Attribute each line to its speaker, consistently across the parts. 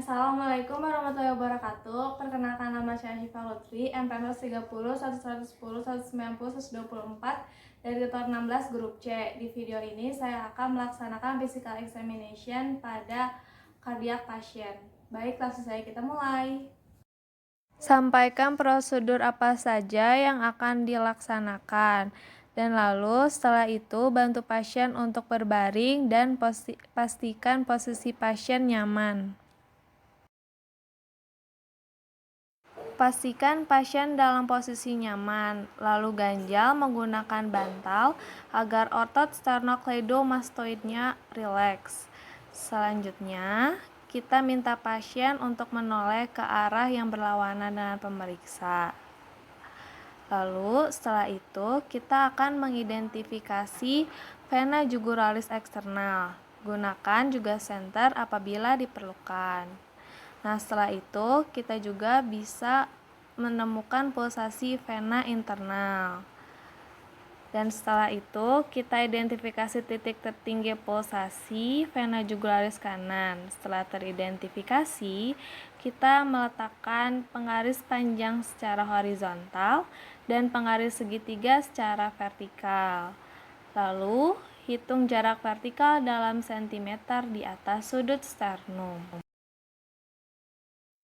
Speaker 1: Assalamualaikum warahmatullahi wabarakatuh. Perkenalkan, nama saya Syifa Lutfi, MPM 30 1110 190 124 dari tutor 16 grup C. Di video ini saya akan melaksanakan physical examination pada cardiac patient. Baik, langsung saja kita mulai. Sampaikan prosedur apa saja yang akan dilaksanakan. Dan lalu setelah itu bantu pasien untuk berbaring dan pastikan posisi pasien nyaman. Pastikan pasien dalam posisi nyaman, lalu ganjal menggunakan bantal agar otot sternocleidomastoidnya rileks. Selanjutnya, kita minta pasien untuk menoleh ke arah yang berlawanan dengan pemeriksa. Lalu setelah itu kita akan mengidentifikasi vena jugularis eksternal. Gunakan juga senter apabila diperlukan. Nah, setelah itu kita juga bisa menemukan pulsasi vena internal. Dan setelah itu kita identifikasi titik tertinggi pulsasi vena jugularis kanan. Setelah teridentifikasi, kita meletakkan penggaris panjang secara horizontal dan penggaris segitiga secara vertikal. Lalu, hitung jarak vertikal dalam sentimeter di atas sudut sternum.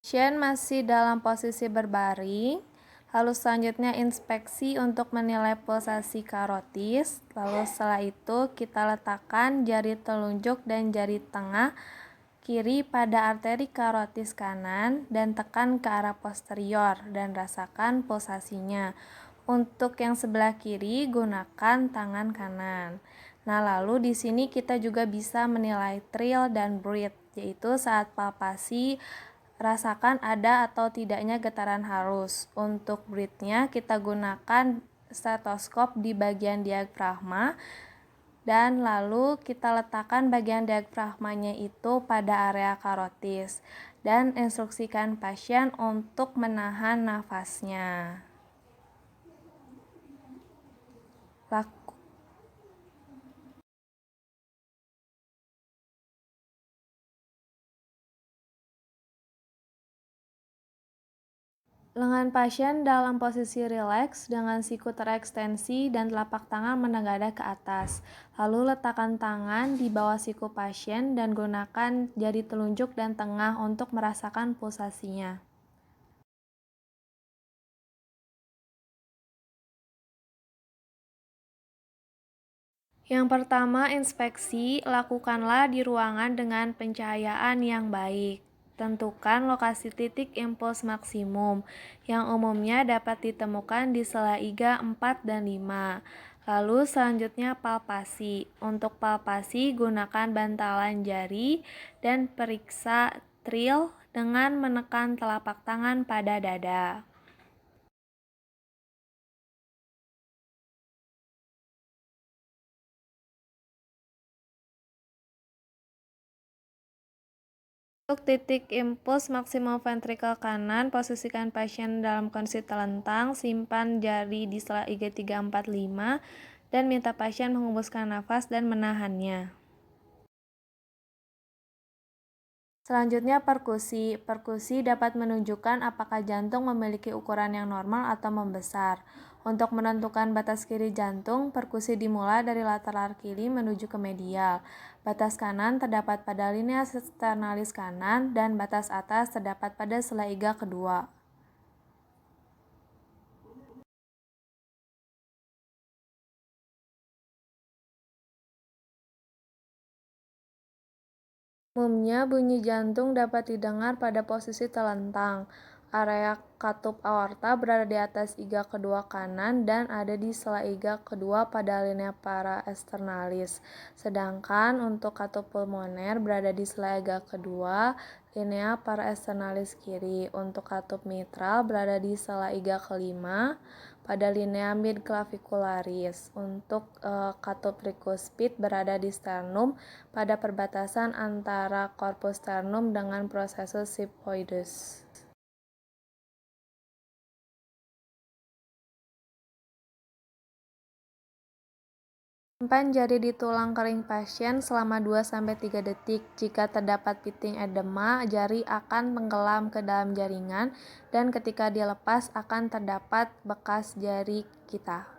Speaker 1: Pasien masih dalam posisi berbaring, lalu selanjutnya inspeksi untuk menilai pulsasi karotis. Lalu setelah itu kita letakkan jari telunjuk dan jari tengah kiri pada arteri karotis kanan dan tekan ke arah posterior dan rasakan pulsasinya. Untuk yang sebelah kiri gunakan tangan kanan. Nah, lalu di sini kita juga bisa menilai trill dan breathe, yaitu saat palpasi rasakan ada atau tidaknya getaran halus. Untuk breath-nya kita gunakan stetoskop di bagian diafragma dan lalu kita letakkan bagian diafragmanya itu pada area karotis dan instruksikan pasien untuk menahan nafasnya. Lengan pasien dalam posisi rileks dengan siku terekstensi dan telapak tangan menengadah ke atas. Lalu letakkan tangan di bawah siku pasien dan gunakan jari telunjuk dan tengah untuk merasakan pulsasinya. Yang pertama, inspeksi lakukanlah di ruangan dengan pencahayaan yang baik. Tentukan lokasi titik impuls maksimum yang umumnya dapat ditemukan di sela iga 4 dan 5. Lalu selanjutnya palpasi. Untuk palpasi gunakan bantalan jari dan periksa trill dengan menekan telapak tangan pada dada. Untuk titik impuls maksimum ventrikel kanan, posisikan pasien dalam kondisi telentang, simpan jari di sela iga 3, 4, 5, dan minta pasien menghembuskan nafas dan menahannya. Selanjutnya perkusi. Perkusi dapat menunjukkan apakah jantung memiliki ukuran yang normal atau membesar. Untuk menentukan batas kiri jantung, perkusi dimulai dari lateral kiri menuju ke medial. Batas kanan terdapat pada linea sternalis kanan dan batas atas terdapat pada sela iga kedua. Umumnya bunyi jantung dapat didengar pada posisi telentang. Area katup aorta berada di atas iga kedua kanan dan ada di sela iga kedua pada linea paraesternalis. Sedangkan untuk katup pulmoner berada di sela iga kedua linea paraesternalis kiri. Untuk katup mitral berada di sela iga kelima pada linea midclavicularis. Untuk katup tricuspid berada di sternum pada perbatasan antara corpus sternum dengan processus sigmoides. Simpan jari di tulang kering pasien selama 2-3 detik. Jika terdapat piting edema, jari akan tenggelam ke dalam jaringan dan ketika dilepas akan terdapat bekas jari kita.